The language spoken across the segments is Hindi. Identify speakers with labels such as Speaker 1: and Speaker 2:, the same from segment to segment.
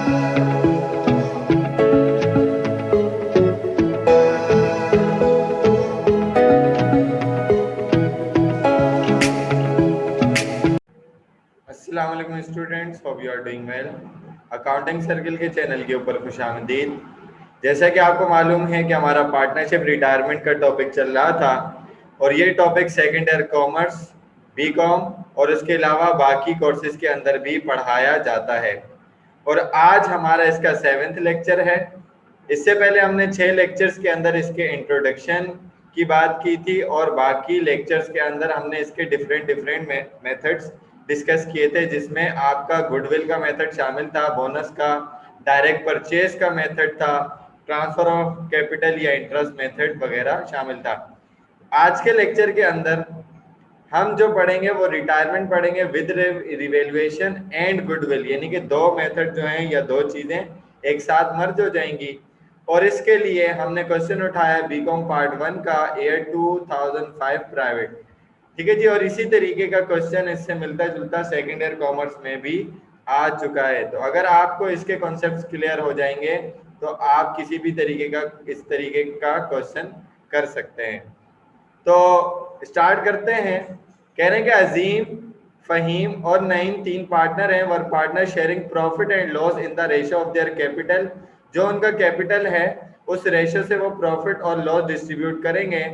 Speaker 1: अस्सलाम वालेकुम students, hope you are doing well. Accounting circle के चैनल के ऊपर खुशामदीद। जैसा कि आपको मालूम है कि हमारा पार्टनरशिप रिटायरमेंट का टॉपिक चल रहा था और ये topic second year commerce, BCom और उसके अलावा बाकी कोर्सेज के अंदर भी पढ़ाया जाता है। और आज हमारा इसका 7वां लेक्चर है। इससे पहले हमने 6 लेक्चर्स के अंदर इसके इंट्रोडक्शन की बात की थी और बाकी लेक्चर्स के अंदर हमने इसके डिफरेंट मेथड्स डिस्कस किए थे, जिसमें आपका गुडविल का मेथड शामिल था, बोनस का, डायरेक्ट परचेज का मेथड था, ट्रांसफर ऑफ कैपिटल या इंटरेस्ट मेथड वगैरह शामिल था। आज के लेक्चर के अंदर हम जो पढ़ेंगे वो रिटायरमेंट पढ़ेंगे विद रिवेल्युएशन एंड गुडविल, यानी कि दो मेथड जो हैं या दो चीजें एक साथ मर्ज हो जाएंगी। और इसके लिए हमने क्वेश्चन उठाया बीकॉम पार्ट 1 का ईयर 2005 प्राइवेट, ठीक है जी। और इसी तरीके का क्वेश्चन इससे मिलता जुलता सेकेंड ईयर कॉमर्स में भी आ चुका है। तो अगर आपको इसके कॉन्सेप्ट्स क्लियर हो जाएंगे तो आप किसी भी तरीके का इस तरीके का क्वेश्चन कर सकते हैं। तो स्टार्ट करते हैं। कह रहे हैं कि अजीम, फहीम और नईम 3 पार्टनर हैं। Were partner sharing profit and loss in the ratio of their capital. जो उनका कैपिटल है उस रेशियो से वो प्रॉफिट और लॉस डिस्ट्रीब्यूट करेंगे।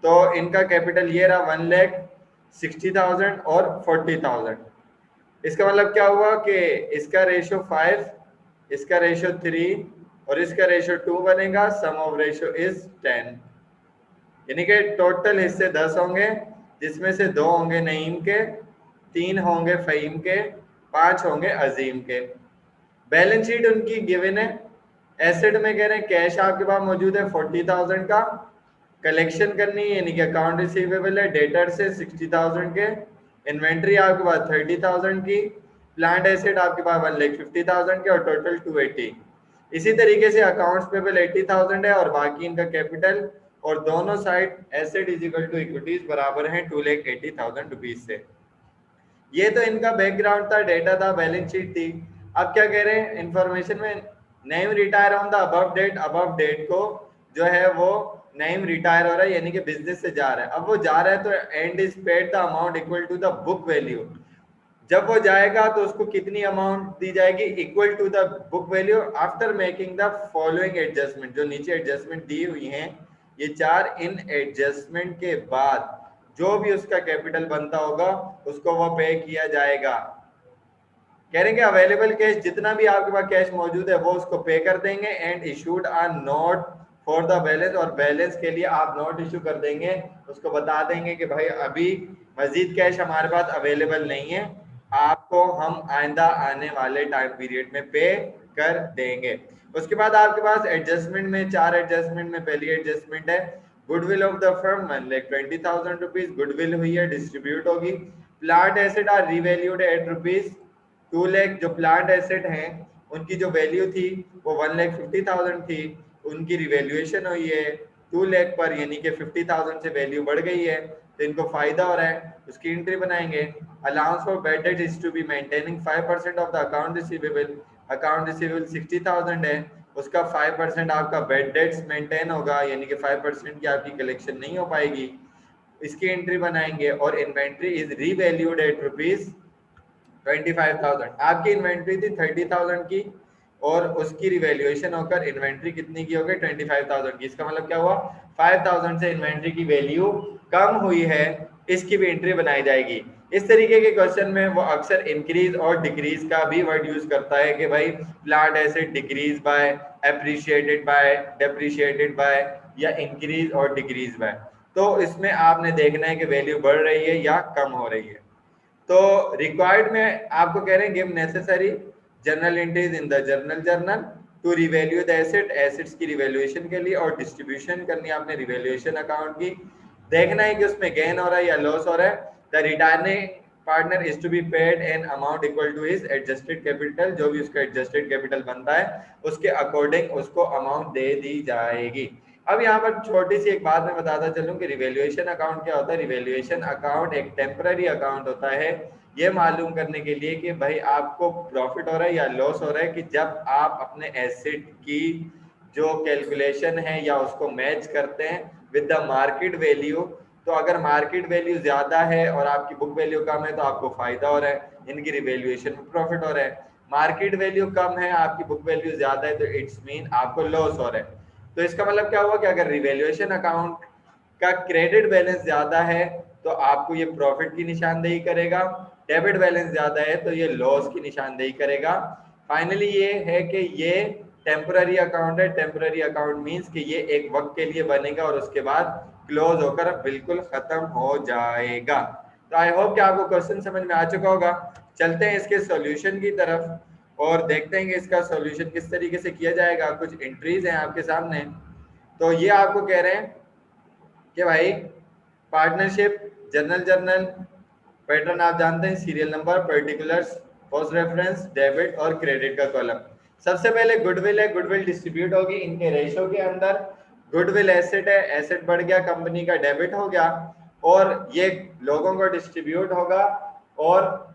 Speaker 1: तो इनका कैपिटल ये रहा 1,60,000 और 40,000। इसका मतलब क्या हुआ कि इसका रेशियो 5, इसका रेशियो 3 और इसका रेशियो 2 बनेगा। सम ऑफ रेशियो इज 10, यानी कि टोटल हिस्से 10 होंगे, जिसमें से 2 होंगे नईम के, 3 होंगे फहीम के, 5 होंगे अजीम के। बैलेंस शीट उनकी गिवन है। एसेट में कह रहे हैं कैश आपके पास मौजूद है 40,000 का, कलेक्शन करनी है यानी कि अकाउंट रिसीवेबल है डेटर से 60,000 के, इन्वेंट्री आपके पास 30,000 की, प्लांट एसेट आपके पास 1,50,000 के और टोटल 280। इसी तरीके से अकाउंट्स पेबल 80,000 है और बाकी इनका कैपिटल, और दोनों side asset is equal to equities बराबर है 2,80,000 रुपीज से। ये तो इनका बैकग्राउंड था, डेटा था, बैलेंस शीट थी। अब क्या कह रहे हैं इंफॉर्मेशन में, name retire on the above date. Above date को जो है वो नेम रिटायर हो रहा है यानी कि बिजनेस से जा रहा है। अब वो जा रहा है तो and is paid the amount equal to the book value. जब वो जाएगा तो उसको कितनी अमाउंट दी जाएगी, equal to the book value after making the following adjustment. जो नीचे एडजस्टमेंट दी हुई हैं ये 4, इन एडजस्टमेंट के बाद जो भी उसका कैपिटल बनता होगा उसको वो पे किया जाएगा। कह रहे हैं कि अवेलेबल कैश, जितना भी आपके पास कैश मौजूद है वो उसको पे कर देंगे। And issued a note for the balance, और बैलेंस के लिए आप नोट इशू कर देंगे, उसको बता देंगे कि भाई अभी मजीद कैश हमारे पास अवेलेबल नहीं है, आपको हम आइंदा आने वाले टाइम पीरियड में पे कर देंगे। उसके बाद आपके पास एडजस्टमेंट में 4 एडजस्टमेंट में पहली एडजस्टमेंट है goodwill of the firm 1,20,000 rupees goodwill हुई है, डिस्ट्रीब्यूट होगी। Plant asset are revalued at rupees 2 lakh. जो प्लांट एसेट हैं उनकी जो वैल्यू थी वो 1,50,000 थी, उनकी रिवैल्यूएशन हुई है 2 लाख पर, यानी कि 50,000 से वैल्यू बढ़ गई है तो इनको फायदा हो रहा है, उसकी एंट्री बनाएंगे। Allowance for bad debt is to be maintaining 5% of the account receivable. Account receivable 60,000 है, उसका 5% आपका बैड डेट्स मेंटेन होगा, यानी कि 5% की आपकी कलेक्शन नहीं हो पाएगी, इसकी एंट्री बनाएंगे। और inventory is revalued at rupees 25,000। आपकी इन्वेंट्री थी 30,000 की और उसकी रिवैल्यूएशन होकर इन्वेंट्री कितनी की हो गई 25,000 की। इसका मतलब क्या हुआ 5,000 से इन्वेंट्री की वैल्यू कम हुई है, इसकी भी एंट्री बनाई जाएगी। इस तरीके के क्वेश्चन में वो अक्सर इंक्रीज और डिक्रीज का भी वर्ड यूज करता है कि भाई plant asset decrease by, appreciated by, depreciated by, या इंक्रीज और डिक्रीज बाय। तो इसमें आपने देखना है कि वैल्यू बढ़ रही है या कम हो रही है। तो रिक्वायर्ड में आपको कह रहे हैं give necessary journal entries in the journal to revalue the asset, assets की रिवैल्यूएशन के लिए, और डिस्ट्रीब्यूशन करनी है आपने रिवैल्यूएशन अकाउंट की। देखना है कि उसमें गेन हो रहा है या लॉस हो रहा है। The retiring partner is to be paid an amount equal to his adjusted capital. जो भी उसका एडजस्टेड कैपिटल बनता है उसके अकॉर्डिंग उसको अमाउंट दे दी जाएगी। अब यहाँ पर छोटी सी एक बात मैं बताता चलूं कि रिवैल्यूएशन अकाउंट क्या होता है। रिवैल्यूएशन अकाउंट एक टेम्पररी अकाउंट होता है, ये मालूम करने के लिए कि भाई आपको प्रॉफिट हो रहा है या लॉस हो रहा है, कि जब आप अपने एसेट की जो कैलकुलेशन है या उसको मैच करते हैं विद द मार्केट वैल्यू, तो अगर मार्केट वैल्यू ज्यादा है और आपकी बुक वैल्यू कम है तो आपको फायदा हो रहा है, इनकी रिवैल्यूएशन में प्रॉफिट हो रहा है। मार्केट वैल्यू कम है, आपकी बुक वैल्यू ज्यादा है, तो इट्स मीन आपको लॉस हो रहा है। तो इसका मतलब क्या हुआ कि अगर रिवैल्यूएशन अकाउंट का क्रेडिट बैलेंस ज्यादा है तो आपको ये प्रॉफिट की निशानदेही करेगा, डेबिट बैलेंस ज्यादा है तो ये लॉस की निशानदेही करेगा। फाइनली ये है कि ये टेम्पररी अकाउंट है। टेम्पररी अकाउंट मींस कि ये एक वक्त के लिए बनेगा और उसके बाद क्लोज होकर बिल्कुल खत्म हो जाएगा। तो आई होप कि आपको क्वेश्चन समझ में आ चुका होगा। चलते हैं इसके सॉल्यूशन की तरफ और देखते हैं कि इसका सॉल्यूशन किस तरीके से किया जाएगा। कुछ एंट्रीज हैं आपके सामने। तो ये आपको कह रहे हैं कि भाई पार्टनरशिप, जर्नल जर्नल पैटर्न आप जानते हैं, serial number, particulars, post reference, debit और क्रेडिट का कॉलम। सबसे पहले गुडविल है, गुडविल डिस्ट्रीब्यूट होगी इनके रेशो के अंदर। गुडविल एसेट है, एसेट बढ़ गया, कंपनी का डेबिट हो गया और ये लोगों को डिस्ट्रीब्यूट होगा और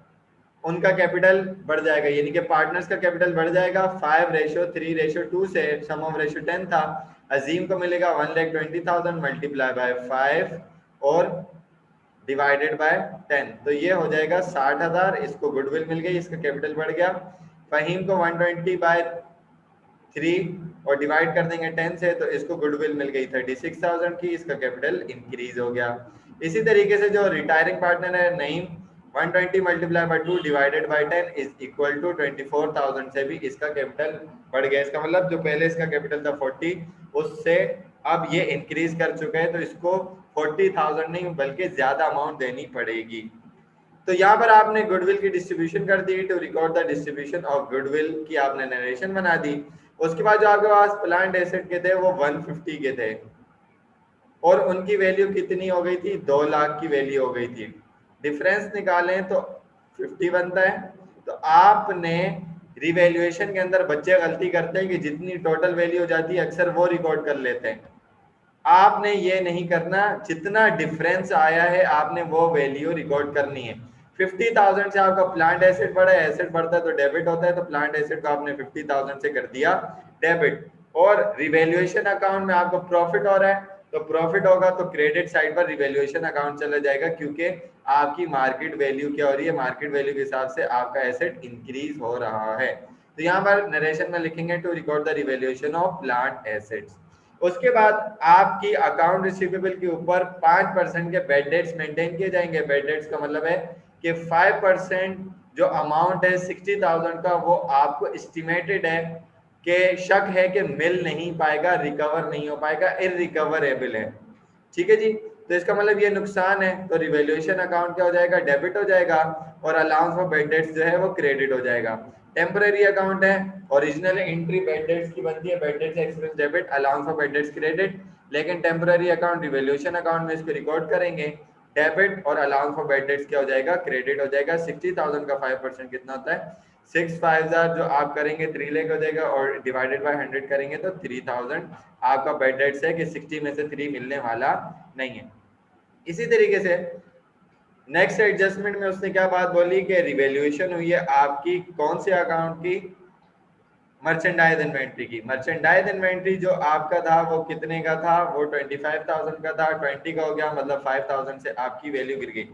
Speaker 1: उनका कैपिटल बढ़ जाएगा, यानी कि पार्टनर्स का कैपिटल बढ़ जाएगा 5:3:2 से, सम ऑफ रेशो 10 था। अजीम को मिलेगा 1,20,000 मल्टीप्लाई बाय 5 और डिवाइडेड बाय 10, तो ये हो जाएगा 60,000। इसको गुडविल मिल गई, इसका कैपिटल बढ़ गया। फहीम को 120/3 और डिवाइड कर देंगे 10 से, तो इसको गुडविल मिल गई 36,000 की, इसका कैपिटल इंक्रीज हो गया। इसी तरीके से जो रिटायरिंग पार्टनर है Naeem, 120 multiply by 2 divided by 10 is equal to 24,000 से भी इसका कैपिटल बढ़ गया। इसका मतलब जो पहले इसका कैपिटल था 40, उससे अब ये इंक्रीज कर चुका है, तो इसको 40,000 नहीं बल्कि ज्यादा अमाउंट देनी पड़ेगी। तो यहाँ पर आपने गुडविल की डिस्ट्रीब्यूशन कर दी, to record the distribution of goodwill की आपने नरेशन बना दी। उसके बाद जो आपके पास प्लांट एसेट के थे वो 150 के थे और उनकी वैल्यू कितनी हो गई थी, 2 लाख की वैल्यू हो गई थी। डिफरेंस निकालें तो 50 बनता है। तो आपने रिवैल्यूएशन के अंदर बच्चे गलती करते हैं कि जितनी टोटल वैल्यू हो जाती है अक्सर वो रिकॉर्ड कर लेते हैं। आपने ये नहीं करना, जितना डिफरेंस आया है आपने वो वैल्यू रिकॉर्ड करनी है। 50,000 से आपका प्लांट एसेट बढ़ा है, एसेट बढ़ता है तो डेबिट होता है, तो प्लांट एसेट को आपने 50,000 से कर दिया डेबिट। और रिवैल्यूएशन अकाउंट में आपको प्रॉफिट हो रहा है तो प्रॉफिट होगा तो क्रेडिट साइड पर रिवैल्यूएशन अकाउंट चला जाएगा, क्योंकि आपकी मार्केट वैल्यू क्या हो रही है, मार्केट वैल्यू के हिसाब से आपका एसेट इंक्रीज हो रहा है। तो यहाँ पर नरेशन में लिखेंगे to record the revaluation of plant assets. उसके बाद आपकी अकाउंट रिसीवेबल के ऊपर 5% के बैड डेट्स मेंटेन किए जाएंगे। बैड डेट्स का मतलब है कि 5% जो अमाउंट है 60,000 का वो आपको एस्टिमेटेड है कि शक है कि मिल नहीं पाएगा, रिकवर नहीं हो पाएगा, इररिकवरेबल है। ठीक है जी, तो इसका मतलब ये नुकसान है, तो रिवैल्यूएशन अकाउंट क्या हो जाएगा, डेबिट हो जाएगा और अलाउंस फॉर बैड डेट्स जो है वो क्रेडिट हो जाएगा। टेम्पररी अकाउंट है, ओरिजिनल एंट्री बैड डेट्स की बनती है, bad debts expense debit, allowance for bad debts credit. लेकिन टेम्पररी अकाउंट रिवैल्यूएशन अकाउंट में इसको रिकॉर्ड करेंगे, डेबिट और अलाउंस फॉर बैड डेट्स क्या हो जाएगा, क्रेडिट हो जाएगा। 60,000 का 5% कितना होता है, 6/5 जो आप करेंगे 3 लाख हो जाएगा और डिवाइडेड बाय 100 करेंगे तो 3000 आपका बैड डेट्स है कि 60 में से 3 मिलने वाला नहीं है। इसी तरीके से नेक्स्ट एडजस्टमेंट में उसने क्या बात बोली कि रिवैल्यूएशन हुई है आपकी कौन से अकाउंट की, मर्चेंडाइज इन्वेंट्री की। मर्चेंडाइज इन्वेंट्री जो आपका था वो कितने का था, वो 25,000 का था, 20 का हो गया, मतलब 5,000 से आपकी वैल्यू गिर गई,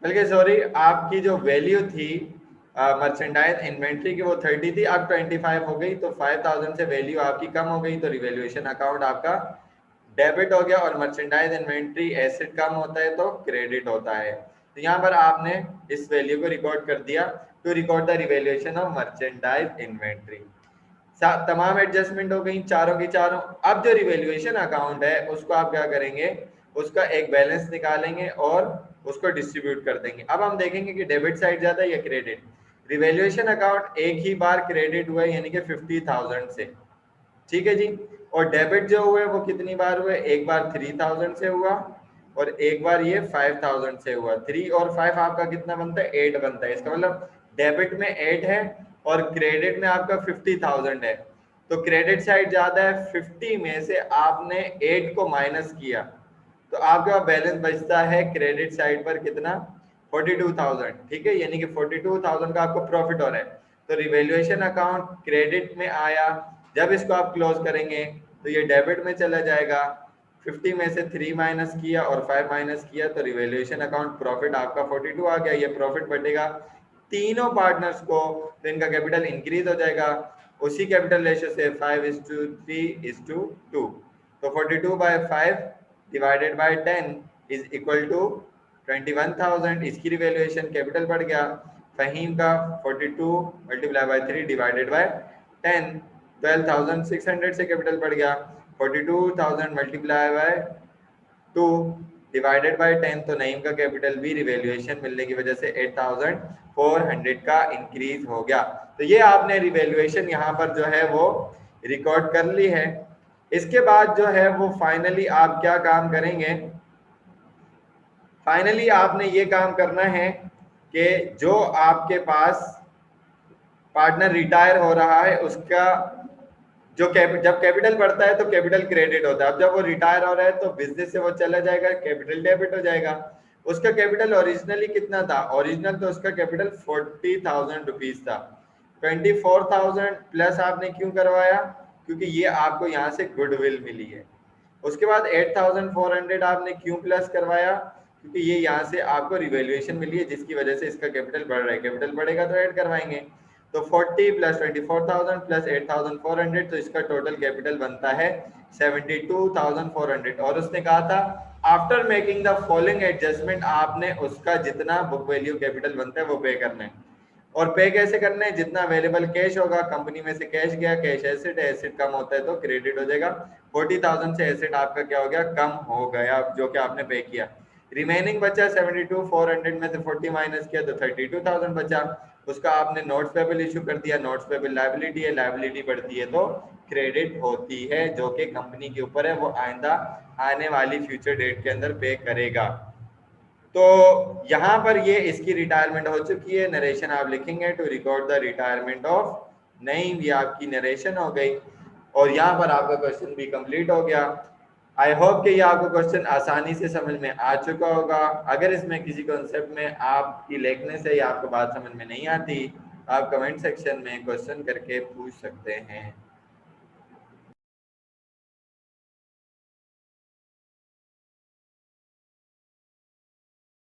Speaker 1: बल्कि सॉरी आपकी जो वैल्यू थी मर्चेंडाइज इन्वेंट्री की वो 30 थी, अब 25 हो गई, तो 5,000 से वैल्यू आपकी कम हो गई, तो रिवैल्यूएशन अकाउंट आपका डेबिट हो गया और मर्चेंडाइज इन्वेंट्री एसेट कम होता है तो क्रेडिट होता है। तो यहाँ पर आपने इस वैल्यू को रिकॉर्ड कर दिया to record the revaluation of merchandise inventory. तमाम एडजस्टमेंट हो गई चारों की चारों। अब जो रिवैल्यूएशन अकाउंट है उसको आप क्या करेंगे, उसका एक बैलेंस निकालेंगे और उसको डिस्ट्रीब्यूट कर देंगे। अब हम देखेंगे कि डेबिट साइड ज्यादा है या क्रेडिट। रिवैल्यूएशन अकाउंट एक ही बार क्रेडिट हुआ है, यानी कि 50,000 से, ठीक है जी। और डेबिट जो हुए वो कितनी बार हुए, एक बार 3,000 से हुआ और एक बार ये 5,000 से हुआ। 3 और 5 आपका कितना बनता है, 8 बनता है। इसका मतलब डेबिट में 8 है और क्रेडिट में आपका 50,000 है। तो क्रेडिट साइड ज्यादा है, 50 में से आपने 8 को माइनस किया तो आपके पास बैलेंस बचता है क्रेडिट साइड पर कितना, 42,000। ठीक है, यानी कि 42,000 का आपको प्रॉफिट हो रहा है। तो रिवैल्यूएशन अकाउंट क्रेडिट में आया, जब इसको आप क्लोज करेंगे तो ये डेबिट में चला जाएगा। 50 में से 3 माइनस किया और 5 माइनस किया तो रिवैल्यूएशन अकाउंट प्रॉफिट आपका 42 आ गया। ये प्रॉफिट बढ़ेगा तीनों पार्टनर्स को, तो इनका कैपिटल इंक्रीज हो जाएगा उसी कैपिटल रेशियो से 5:3:2। तो 42/5 divided by 10 is equal to 21,000। इसकी रिवैल्यूएशन कैपिटल बढ़ गया। फहीम का 42 मल्टीप्लाई बाय 3 डिवाइडेड बाय 10 12,600 से कैपिटल बढ़ गया। 42,000 मल्टीप्लाई बाय 2 डिवाइडेड बाय 10, तो नईम का कैपिटल भी रिवैल्यूएशन मिलने की वजह से 8,400 का इंक्रीज हो गया। तो ये आपने रिवैल्यूएशन यहाँ पर जो है वो रिकॉर्ड कर ली है। इसके बाद जो है वो फाइनली आप क्या काम करेंगे, फाइनली आपने ये काम करना है कि जो आपके पास पार्टनर रिटायर हो रहा है उसका जो जब कैपिटल बढ़ता है तो कैपिटल क्रेडिट होता है, अब जब वो रिटायर हो रहा है तो बिजनेस से वो चला जाएगा, कैपिटल डेबिट हो जाएगा। उसका कैपिटल ओरिजिनली कितना था, ओरिजिनल तो उसका कैपिटल 40,000 रुपीज था। 24,000 प्लस आपने क्यों करवाया, क्योंकि ये आपको यहाँ से गुडविल मिली है। उसके बाद 8,400 आपने क्यों प्लस करवाया, क्योंकि ये यहाँ से आपको रिवैल्यूएशन मिली है जिसकी वजह से इसका कैपिटल बढ़ रहा है। कैपिटल बढ़ेगा तो ऐड करवाएंगे। तो 40 प्लस 24,000 प्लस 8,400, तो इसका टोटल कैपिटल बनता है 72,400। और उसने कहा था after making the following adjustment, आपने उसका जितना बुक वैल्यू कैपिटल बनता है वो पे करना है। और पे कैसे करना है, जितना अवेलेबल कैश होगा, कंपनी में से कैश गया, कैश एसेट है, एसेट कम होता है तो क्रेडिट हो जाएगा। 40,000 से एसेट आपका क्या हो गया, कम हो गया, जो कि आपने पे किया। रिमेनिंग बचा 72,400 में से 40 माइनस किया तो 32,000 बचा। उसका आपने नोट्स पेबल इशू कर दिया, नोट्स पेबल लायबिलिटी है, लायबिलिटी बढ़ती है तो क्रेडिट होती है, जो कि कंपनी के ऊपर है, वो आइंदा आने वाली फ्यूचर डेट के अंदर पे करेगा। तो यहाँ पर ये इसकी रिटायरमेंट हो चुकी है। नरेशन आप लिखेंगे to record the retirement of Naeem, ये आपकी नरेशन हो गई और यहाँ पर आपका क्वेश्चन भी कंप्लीट हो गया। आई होप कि ये आपको क्वेश्चन आसानी से समझ में आ चुका होगा। अगर इसमें किसी कॉन्सेप्ट में आपकी लिखने से या आपको बात समझ में नहीं आती, आप कमेंट सेक्शन में क्वेश्चन करके पूछ सकते हैं।